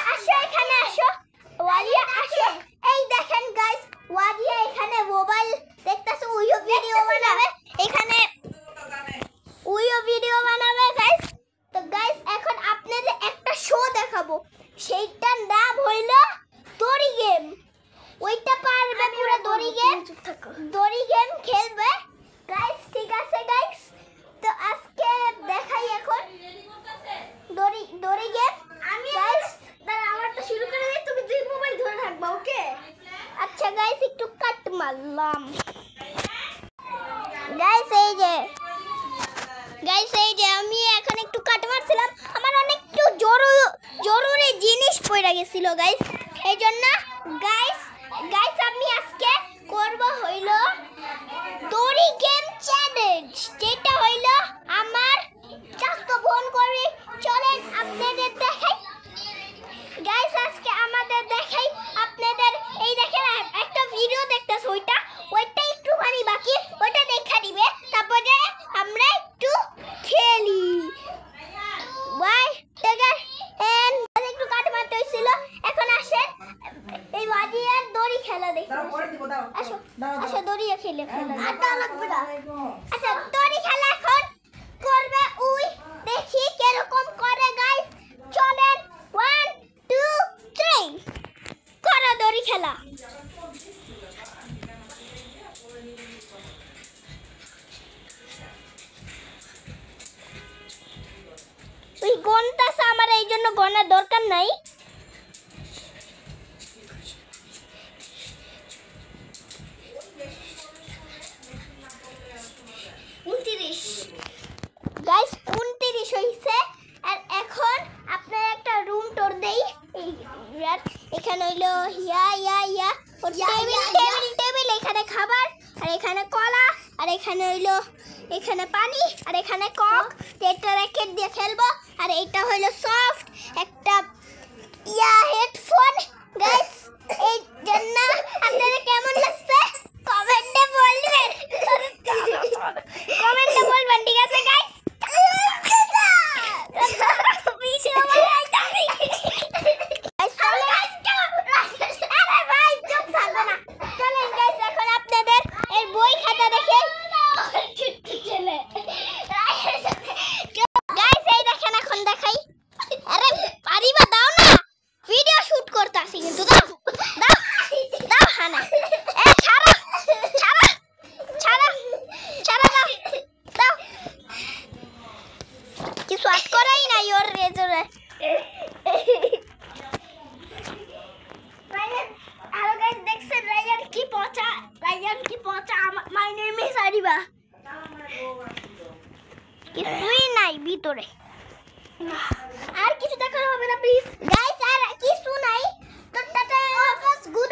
আসো এখানে আসো ওয়ারিয়া আসো এই দেখেন গাইস ওয়ারিয়া এখানে মোবাইল দেখতেছে ওইও ভিডিও বানাবে এখানে ওইও ভিডিও বানাবে গাইস তো গাইস এখন আপনাদের একটা শো দেখাবো সেইটার নাম হইলো দড়ি গেম ওইটা পারবে পুরো দড়ি গেম খেলবে গাইস ঠিক আছে গাইস তো আজকে দেখাই এখন দড়ি গেম আমি গাইস দাঁড়া আমারটা শুরু করে দে তুমি দুই মোবাইল ধরে রাখবা ওকে আচ্ছা গাইস একটু কাট মারলাম গাইস এই যে আমি এখন একটু কাট মারছিলাম আমার অনেক একটু জরুরি জিনিস পড়ে গেছিল গাইস এইজন্য গাইস আমি আজকে করব হইলো দড়ি গেম চ্যালেঞ্জ যেটা হইলো আমার জাস্ট ফোন করে চলেন আপনাদের দেখাই গাইস আজকে আমাদের দেখাই আপনাদের এই দেখেন একটা ভিডিও দেখতেছ ওইটা একটুখানি বাকি ওইটা দেখা দিবে তারপরে আমরা একটু খেলি বাই টাইগার এন্ড একটু কাট মারতে হইছিল এখন আসেন এই ওয়াদিয়ার দড়ি খেলা দেখি আসো দড়ি খেলে আটা লাগবে না আচ্ছা দড়ি খেলা এখন করবে ওই দেখি কিরকম করে গাইস চলেন 1 2 3 করো দড়ি খেলা ওই গনটা আমার এই জন্য গনার দরকার নাই গাইস 29 হইছে আর এখন আপনারা একটা রুম টুর দেই এখানে হইলো টেবিল এখানে খাবার আর এখানে কলা আর এখানে হইলো এখানে পানি আর এখানে কক এটা র্যাকেট দিয়ে খেলবো আর এটা হইলো সফট একটা হেডফোন গাইস এই জন্য আপনাদের কেমন লাগছে কমেন্টে বলবেন ঠিক আছে গাইস কিছু আট করাই নাই ওর রেজরে হ্যালো গাইস দেখছেন রায়ান কি পচা মাই নেম ইজ আরিবা কিছুই নাই ভিতরে আর কিছু দেখানো হবে না প্লিজ গাইস আর কিছু নাই তো টাটা গুড